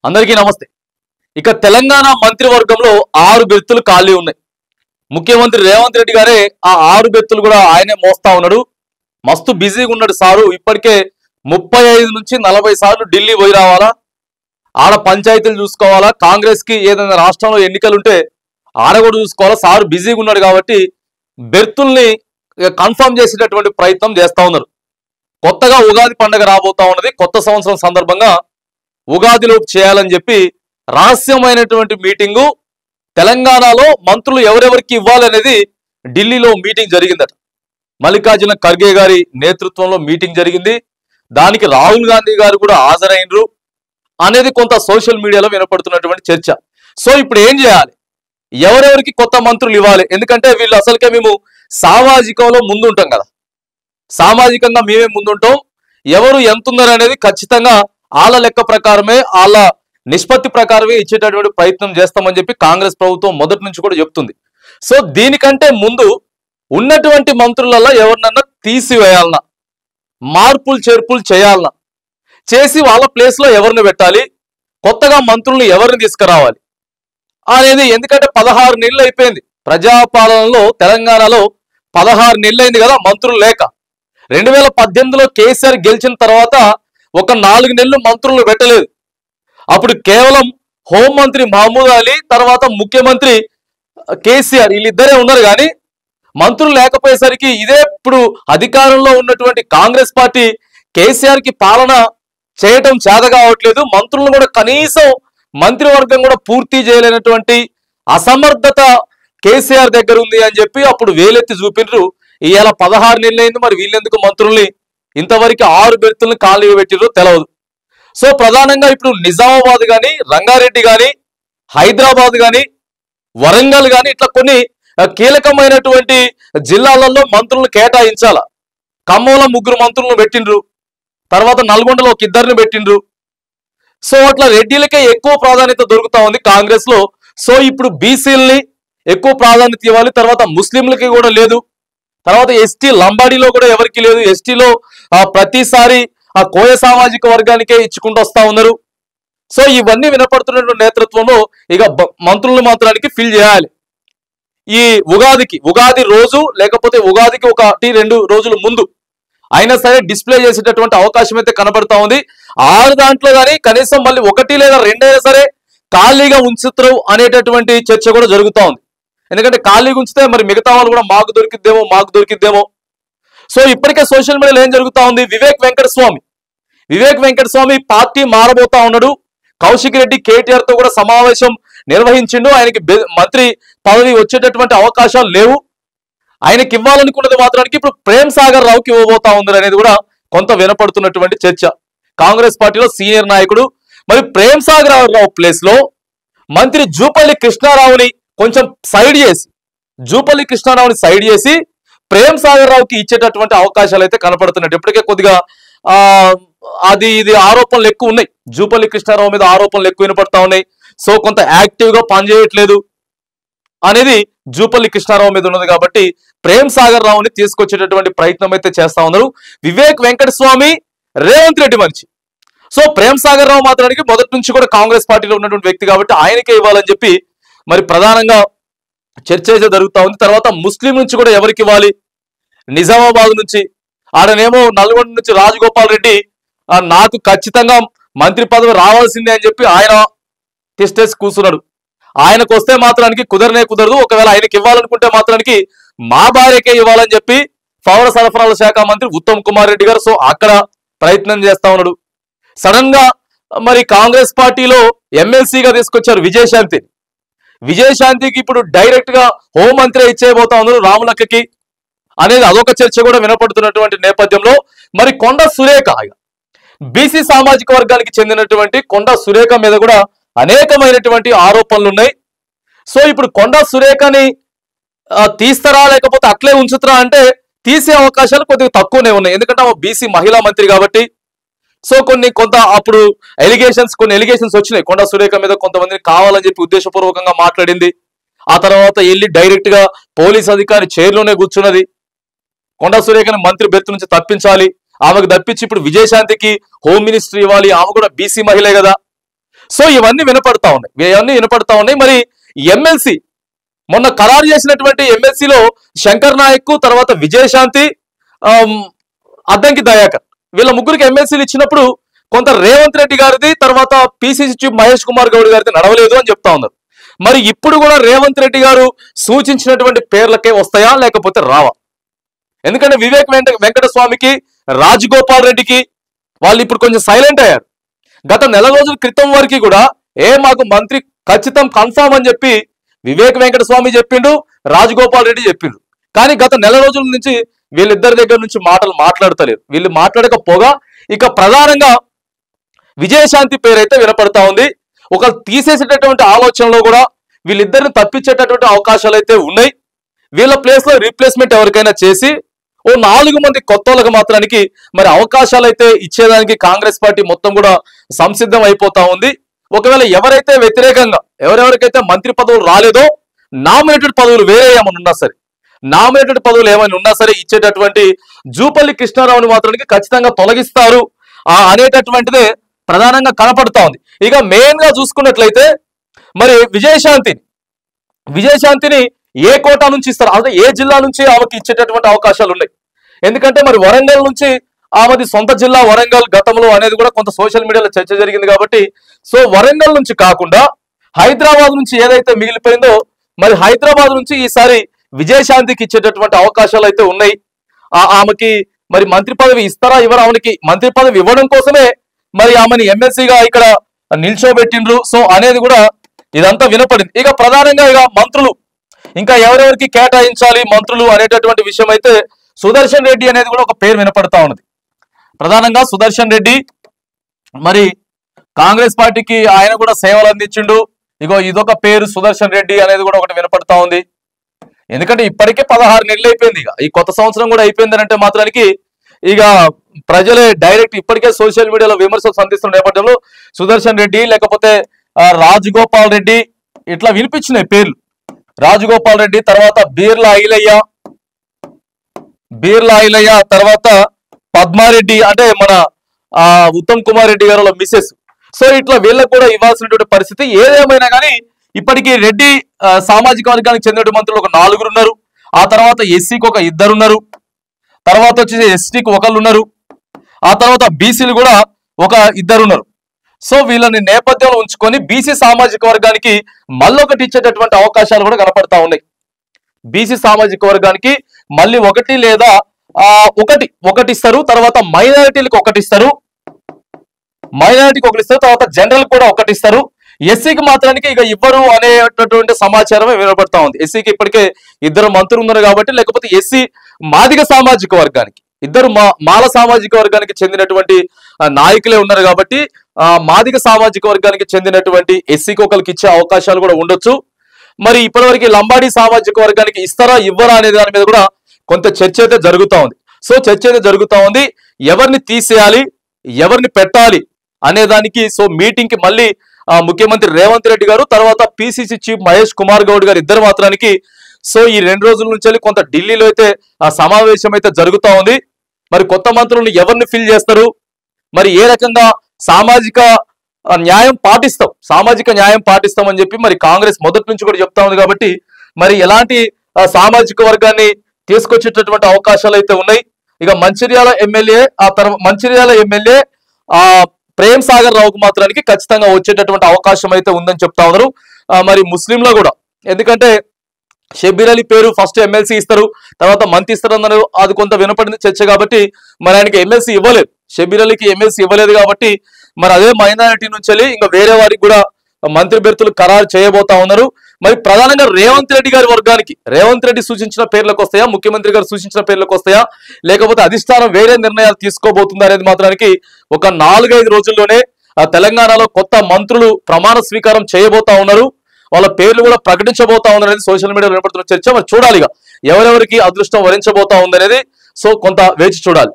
అందరికీ నమస్తే। ఇక తెలంగాణ మంత్రివర్గంలో 6 బెర్తులు ఖాళీ ఉన్నాయి। ముఖ్యమంత్రి రేవంత్ రెడ్డి గారే ఆ 6 బెర్తులు కూడా ఆయనే మోస్తా ఉన్నాడు। మస్తు బిజీగా ఉన్నాడు సారు। ఇప్పటికే 35 నుంచి 40 సార్లు ఢిల్లీ పోయి రావాలా, ఆడ పంచాయతీలు చూసుకోవాలా, కాంగ్రెస్ కి ఏదైనా రాష్ట్రంలో ఎన్నికలు ఉంటే ఆడ కూడా చూసుకోవాలా। సారు బిజీగా ఉన్నాడు కాబట్టి బెర్తుల్ని కన్ఫర్మ్ చేసేటటువంటి ప్రయత్నం చేస్తా ఉన్నారు। కొత్తగా ఉగాది పండుగ రాబోతా ఉన్నది। కొత్త సంవత్సరం సందర్భంగా ఉగాదిలోపు చేయాలని చెప్పి రహస్యమైనటువంటి మీటింగు తెలంగాణలో మంత్రులు ఎవరెవరికి ఇవ్వాలనేది ఢిల్లీలో మీటింగ్ జరిగిందట। మల్లికార్జున ఖర్గే గారి నేతృత్వంలో మీటింగ్ జరిగింది। దానికి రాహుల్ గాంధీ గారు కూడా హాజరైనరు అనేది కొంత సోషల్ మీడియాలో వినపడుతున్నటువంటి చర్చ। సో ఇప్పుడు ఏం చేయాలి, ఎవరెవరికి కొత్త మంత్రులు ఇవ్వాలి? ఎందుకంటే వీళ్ళు అసలుకే మేము సామాజికంలో ముందుంటాం కదా, సామాజికంగా మేమే ముందుంటాం। ఎవరు ఎంత ఉన్నారు అనేది ఖచ్చితంగా వాళ్ళ లెక్క ప్రకారమే, వాళ్ళ నిష్పత్తి ప్రకారమే ఇచ్చేటటువంటి ప్రయత్నం చేస్తామని చెప్పి కాంగ్రెస్ ప్రభుత్వం మొదటి నుంచి కూడా చెప్తుంది। సో దీనికంటే ముందు ఉన్నటువంటి మంత్రులలో ఎవరినన్నా తీసివేయాలన్నా, మార్పులు చేర్పులు చేయాలన్నా, చేసి వాళ్ళ ప్లేస్ లో ఎవరిని పెట్టాలి, కొత్తగా మంత్రుల్ని ఎవరిని తీసుకురావాలి అనేది। ఎందుకంటే 16 నెలలు అయిపోయింది ప్రజాపాలనలో, తెలంగాణలో 16 నెలలు అయింది కదా మంత్రులు లేక। 2018లో కేసీఆర్ గెలిచిన తర్వాత ఒక 4 నెలలు మంత్రులు పెట్టలేదు। అప్పుడు కేవలం హోంమంత్రి మహమూద్ అలీ, తర్వాత ముఖ్యమంత్రి కేసీఆర్, వీళ్ళిద్దరే ఉన్నారు కానీ మంత్రులు లేకపోయేసరికి ఇదే ఇప్పుడు అధికారంలో ఉన్నటువంటి కాంగ్రెస్ పార్టీ కేసీఆర్ కి పాలన చేయటం చేత కావట్లేదు। మంత్రులను కూడా కనీసం మంత్రివర్గం కూడా పూర్తి చేయలేనటువంటి అసమర్థత కేసీఆర్ దగ్గర ఉంది అని చెప్పి అప్పుడు వేలెత్తి చూపినరు। ఇవాళ 16 నెలలు అయింది, మరి వీళ్ళెందుకు మంత్రుల్ని ఇంతవరకు 6 బెర్తుల్ని ఖాళీ పెట్టిరో తెలియదు। సో ప్రధానంగా ఇప్పుడు నిజామాబాద్ కానీ, రంగారెడ్డి కానీ, హైదరాబాద్ కానీ, వరంగల్ కానీ ఇట్లా కొన్ని కీలకమైనటువంటి జిల్లాలలో మంత్రులను కేటాయించాల। ఖమ్మంలో 3 మంత్రులను పెట్టిండ్రు, తర్వాత నల్గొండలో ఒక 2 పెట్టిండ్రు। సో అట్లా రెడ్డిలకే ఎక్కువ ప్రాధాన్యత దొరుకుతా ఉంది కాంగ్రెస్ లో। సో ఇప్పుడు బీసీలని ఎక్కువ ప్రాధాన్యత ఇవ్వాలి, తర్వాత ముస్లింలకి కూడా లేదు, తర్వాత ఎస్టీ లంబాడీలో కూడా ఎవరికి లేదు, ఎస్టీలో ప్రతిసారి ఆ కోయ సామాజిక వర్గానికే ఇచ్చుకుంటూ వస్తా ఉన్నారు। సో ఇవన్నీ వినపడుతున్నటువంటి నేతృత్వంలో ఇక మంత్రులను మాత్రానికి ఫిల్ చేయాలి। ఈ ఉగాది రోజు లేకపోతే ఉగాదికి 1-2 రోజుల ముందు అయినా సరే డిస్ప్లే చేసేటటువంటి అవకాశం అయితే కనబడతా ఉంది। 6 దాంట్లో కానీ కనీసం మళ్ళీ 1 లేదా 2 అయినా సరే ఖాళీగా ఉంచుతారు అనేటటువంటి చర్చ కూడా జరుగుతూ ఉంది। ఎందుకంటే ఖాళీగా ఉంచితే మరి మిగతా వాళ్ళు కూడా మాకు దొరికిద్దేమో। సో ఇప్పటికే సోషల్ మీడియాలో ఏం జరుగుతా ఉంది, వివేక్ వెంకటస్వామి పార్టీ మారబోతా ఉన్నాడు। కౌశిక్ రెడ్డి కేటీఆర్ తో కూడా సమావేశం నిర్వహించిండు, ఆయనకి మంత్రి పదవి వచ్చేటటువంటి అవకాశాలు లేవు, ఆయనకి ఇవ్వాలనుకున్నది మాత్రానికి ఇప్పుడు ప్రేమ్ సాగర్ రావుకి ఇవ్వబోతా ఉంది అనేది కూడా కొంత వినపడుతున్నటువంటి చర్చ। కాంగ్రెస్ పార్టీలో సీనియర్ నాయకుడు, మరి ప్రేమ్ సాగర్ రావు ప్లేస్ లో మంత్రి జూపల్లి కృష్ణారావుని కొంచెం సైడ్ చేసి ప్రేమ్ సాగర్ రావుకి ఇచ్చేటటువంటి అవకాశాలు అయితే కనపడుతున్నాయి। ఇప్పటికే కొద్దిగా ఇది ఆరోపణలు ఎక్కువ ఉన్నాయి, జూపల్లి కృష్ణారావు మీద ఆరోపణలు ఎక్కువ వినపడతా ఉన్నాయి। సో కొంత యాక్టివ్ గా పనిచేయట్లేదు అనేది జూపల్లి కృష్ణారావు మీద ఉన్నది కాబట్టి ప్రేమ్ సాగర్ రావుని తీసుకొచ్చేటటువంటి ప్రయత్నం అయితే చేస్తా ఉన్నారు వివేక్ వెంకటస్వామి, రేవంత్ రెడ్డి మనిషి। సో ప్రేమ్ సాగర్ రావు మాత్రానికి మొదటి నుంచి కూడా కాంగ్రెస్ పార్టీలో ఉన్నటువంటి వ్యక్తి కాబట్టి ఆయనకే ఇవ్వాలని చెప్పి మరి ప్రధానంగా చర్చ అయితే జరుగుతూ ఉంది। తర్వాత ముస్లిం నుంచి కూడా ఎవరికి ఇవ్వాలి, నిజామాబాద్ నుంచి ఆడనేమో నల్గొండ నుంచి రాజగోపాల్ రెడ్డి నాకు ఖచ్చితంగా మంత్రి పదవి రావాల్సిందే అని చెప్పి ఆయన టెస్టేసి కూర్చున్నాడు। ఆయనకు వస్తే మాత్రానికి కుదరదు, ఒకవేళ ఆయనకి ఇవ్వాలనుకుంటే మాత్రానికి మా భార్యకే ఇవ్వాలని చెప్పి పౌర సరఫరాల శాఖ మంత్రి ఉత్తమ్ కుమార్ రెడ్డి గారు సో అక్కడ ప్రయత్నం చేస్తా ఉన్నాడు। సడన్ గా మరి కాంగ్రెస్ పార్టీలో ఎమ్మెల్సీగా తీసుకొచ్చారు విజయశాంతికి ఇప్పుడు డైరెక్ట్ గా హోంమంత్రి ఇచ్చేయబోతా ఉన్నారు రాములక్కకి అనేది అదొక చర్చ కూడా వినపడుతున్నటువంటి నేపథ్యంలో మరి కొండ సురేఖ, బీసీ సామాజిక వర్గానికి చెందినటువంటి కొండ సురేఖ మీద కూడా అనేకమైనటువంటి ఆరోపణలు ఉన్నాయి। సో ఇప్పుడు కొండ సురేఖని తీస్తారా లేకపోతే అట్లే ఉంచుతారా అంటే తీసే అవకాశాలు కొద్దిగా తక్కువనే ఉన్నాయి, ఎందుకంటే ఆమె బీసీ మహిళా మంత్రి కాబట్టి। సో కొంత అప్పుడు కొన్ని ఎలిగేషన్స్ వచ్చినాయి కొండ సురేఖ మీద, కొంతమందిని కావాలని చెప్పి ఉద్దేశపూర్వకంగా మాట్లాడింది, ఆ తర్వాత వెళ్ళి డైరెక్ట్ గా పోలీస్ అధికారి చైర్లోనే కూర్చున్నది, కొండ సురేఖని మంత్రి బెర్త్ నుంచి తప్పించాలి, ఆమెకు తప్పించి ఇప్పుడు విజయశాంతికి హోమ్ మినిస్ట్రీ ఇవ్వాలి, ఆమె కూడా బీసీ మహిళే కదా। సో ఇవన్నీ వినపడతా ఉన్నాయి. మరి ఎమ్మెల్సీ మొన్న ఖరారు చేసినటువంటి ఎమ్మెల్సీలో శంకర్ నాయక్, తర్వాత విజయశాంతి, అద్దంకి దయాకర్, వీళ్ళ ముగ్గురికి ఎమ్మెల్సీలు ఇచ్చినప్పుడు కొంత రేవంత్ రెడ్డి గారిది, తర్వాత పిసిసి చీఫ్ మహేష్ కుమార్ గౌడ్ గారిది నడవలేదు అని చెప్తా ఉన్నారు. మరి ఇప్పుడు కూడా రేవంత్ రెడ్డి గారు సూచించినటువంటి పేర్లకే వస్తాయా లేకపోతే రావా? ఎందుకంటే వివేక్ వెంకటస్వామికి, రాజగోపాల్ రెడ్డికి వాళ్ళు ఇప్పుడు కొంచెం సైలెంట్ అయ్యారు. గత నెల రోజుల క్రితం వరకు కూడా మాకు మంత్రి ఖచ్చితం కన్ఫామ్ అని చెప్పి వివేక్ వెంకటస్వామి చెప్పిండు, రాజగోపాల్ రెడ్డి చెప్పిండు. కానీ గత నెల రోజుల నుంచి వీళ్ళిద్దరి దగ్గర నుంచి మాటలు మాట్లాడతలేరు. వీళ్ళు మాట్లాడకపోగా ఇక ప్రధానంగా విజయశాంతి పేరైతే వినపడతా ఉంది. ఒక తీసేసేటటువంటి ఆలోచనలో కూడా వీళ్ళిద్దరిని తప్పించేటటువంటి అవకాశాలు అయితే ఉన్నాయి. వీళ్ళ ప్లేస్ లో రీప్లేస్మెంట్ ఎవరికైనా చేసి ఓ 4 మంది కొత్త వాళ్ళకి మాత్రానికి మరి అవకాశాలు అయితే ఇచ్చేదానికి కాంగ్రెస్ పార్టీ మొత్తం కూడా సంసిద్ధం అయిపోతా ఉంది. ఒకవేళ ఎవరైతే వ్యతిరేకంగా ఎవరెవరికైతే మంత్రి పదవులు రాలేదో నామినేటెడ్ పదవులు వేరే ఏమైనా ఉన్నా సరే ఇచ్చేటటువంటి జూపల్లి కృష్ణారావుని మాత్రానికి ఖచ్చితంగా తొలగిస్తారు అనేటటువంటిదే ప్రధానంగా కనపడతా ఉంది. ఇక మెయిన్ గా చూసుకున్నట్లయితే మరి విజయశాంతిని ఏ కోటా నుంచి ఇస్తారు, అంటే ఏ జిల్లా నుంచి ఆమెకి ఇచ్చేటటువంటి అవకాశాలు ఉన్నాయి. ఎందుకంటే మరి వరంగల్ నుంచి ఆమెది సొంత జిల్లా వరంగల్ గతంలో అనేది కూడా కొంత సోషల్ మీడియాలో చర్చ జరిగింది కాబట్టి సో వరంగల్ నుంచి కాకుండా హైదరాబాద్ నుంచి ఏదైతే మిగిలిపోయిందో మరి హైదరాబాద్ నుంచి ఈసారి విజయశాంతికి ఇచ్చేటటువంటి అవకాశాలు అయితే ఉన్నాయి. ఆమెకి మరి మంత్రి పదవి ఇస్తారా ఇవ్వరా? ఆమెకి మంత్రి పదవి ఇవ్వడం కోసమే మరి ఆమెని ఎమ్మెల్సీగా ఇక్కడ నిల్చోబెట్టిండ్రు. సో అనేది కూడా ఇదంతా వినపడింది. ఇక ప్రధానంగా ఇక మంత్రులు ఇంకా ఎవరెవరికి కేటాయించాలి మంత్రులు అనేటటువంటి విషయం అయితే సుదర్శన్ రెడ్డి అనేది కూడా ఒక పేరు వినపడతా ఉన్నది. ప్రధానంగా సుదర్శన్ రెడ్డి మరి కాంగ్రెస్ పార్టీకి ఆయన కూడా సేవలు అందించిండు. ఇదొక పేరు సుదర్శన్ రెడ్డి అనేది కూడా ఒకటి వినపడతా ఉంది. ఎందుకంటే ఇప్పటికే 16 నెలలు అయిపోయింది. ఇక ఈ కొత్త సంవత్సరం కూడా అయిపోయింది అంటే మాత్రానికి ఇక ప్రజలే డైరెక్ట్ ఇప్పటికే సోషల్ మీడియాలో విమర్శలు సంధిస్తున్న నేపథ్యంలో సుదర్శన్ రెడ్డి లేకపోతే రాజగోపాల్ రెడ్డి ఇట్లా వినిపించినాయి పేర్లు. రాజగోపాల్ రెడ్డి, తర్వాత బీర్లా ఐలయ్య, తర్వాత పద్మారెడ్డి అంటే మన ఉత్తమ్ కుమార్ రెడ్డి గారు మిసెస్. సో ఇట్లా వీళ్ళకు కూడా ఇవ్వాల్సినటువంటి పరిస్థితి. ఏదేమైనా కానీ ఇప్పటికీ రెడ్డి సామాజిక వర్గానికి చెందిన మంత్రులు ఒక 4 ఉన్నారు. ఆ తర్వాత ఎస్సీకి ఒక 2 ఉన్నారు. తర్వాత వచ్చేసి ఎస్టీకి 1 ఉన్నారు. ఆ తర్వాత బీసీలు కూడా ఒక 2 ఉన్నారు. సో వీళ్ళని నేపథ్యంలో ఉంచుకొని బీసీ సామాజిక వర్గానికి మళ్ళొకటి ఇచ్చేటటువంటి అవకాశాలు కూడా కనపడతా ఉన్నాయి. బీసీ సామాజిక వర్గానికి మళ్ళీ 1 లేదా 1 ఇస్తారు. తర్వాత మైనారిటీలకు 1 ఇస్తారు. తర్వాత జనరల్ కూడా 1 ఇస్తారు. ఎస్సీకి మాత్రానికి ఇక ఇవ్వరు అనేటటువంటి సమాచారమే వినపడతా ఉంది. ఎస్సీకి ఇప్పటికే 2 మంత్రులు ఉన్నారు కాబట్టి, లేకపోతే ఎస్సీ మాదిగ సామాజిక వర్గానికి 2 మాల సామాజిక వర్గానికి చెందినటువంటి నాయకులే ఉన్నారు కాబట్టి మాదిగ సామాజిక వర్గానికి చెందినటువంటి ఎస్సీకి ఒకరికి ఇచ్చే అవకాశాలు కూడా ఉండొచ్చు. మరి ఇప్పటివరకు లంబాడీ సామాజిక వర్గానికి ఇస్తారా ఇవ్వరా అనే దాని మీద కూడా కొంత చర్చ అయితే జరుగుతా ఉంది. ఎవరిని తీసేయాలి ఎవరిని పెట్టాలి అనే దానికి సో మీటింగ్ కి మళ్ళీ ముఖ్యమంత్రి రేవంత్ రెడ్డి గారు, తర్వాత పిసిసి చీఫ్ మహేష్ కుమార్ గౌడ్ గారు ఇద్దరు మాత్రానికి సో ఈ 2 రోజుల నుంచి కొంత ఢిల్లీలో అయితే ఆ సమావేశం అయితే జరుగుతా ఉంది. మరి కొత్త మంత్రులను ఎవరిని ఫిల్ చేస్తారు, మరి ఏ రకంగా సామాజిక న్యాయం పాటిస్తాం అని చెప్పి మరి కాంగ్రెస్ మొదటి నుంచి కూడా చెప్తా ఉంది. కాబట్టి మరి ఎలాంటి సామాజిక వర్గాన్ని తీసుకొచ్చేటటువంటి అవకాశాలు అయితే ఉన్నాయి. ఇక మంచిర్యాల ఎమ్మెల్యే ప్రేమ్ సాగర్ రావుకు మాత్రానికి ఖచ్చితంగా వచ్చేటటువంటి అవకాశం అయితే ఉందని చెప్తా ఉన్నారు. మరి ముస్లింలో కూడా, ఎందుకంటే షబ్బీర్ అలీ పేరు ఫస్ట్ ఎమ్మెల్సీ ఇస్తారు, తర్వాత మంత్రి ఇస్తారు అన్నారు. అది కొంత వినపడింది చర్చ కాబట్టి మరి ఆయనకి ఎమ్మెల్సీ ఇవ్వలేదు, షబ్బీర్ అలీకి ఎమ్మెల్సీ ఇవ్వలేదు కాబట్టి మరి అదే మైనారిటీ నుంచి ఇంకా వేరే వారికి కూడా మంత్రి బెర్తులు ఖరారు చేయబోతా ఉన్నారు. మరి ప్రధానంగా రేవంత్ రెడ్డి గారి వర్గానికి రేవంత్ రెడ్డి సూచించిన పేర్లకు వస్తాయా, ముఖ్యమంత్రి గారు సూచించిన పేర్లకు వస్తాయా, లేకపోతే అధిష్టానం వేరే నిర్ణయాలు తీసుకోబోతుందా అనేది మాత్రానికి ఒక 4-5 రోజుల్లోనే తెలంగాణలో కొత్త మంత్రులు ప్రమాణ స్వీకారం చేయబోతా ఉన్నారు. వాళ్ళ పేర్లు కూడా ప్రకటించబోతా ఉన్నారు అనేది సోషల్ మీడియాలో వినపడుతున్న చర్చ. మరి చూడాలిగా ఎవరెవరికి అదృష్టం వరించబోతా ఉందనేది. సో కొంత వేచి చూడాలి.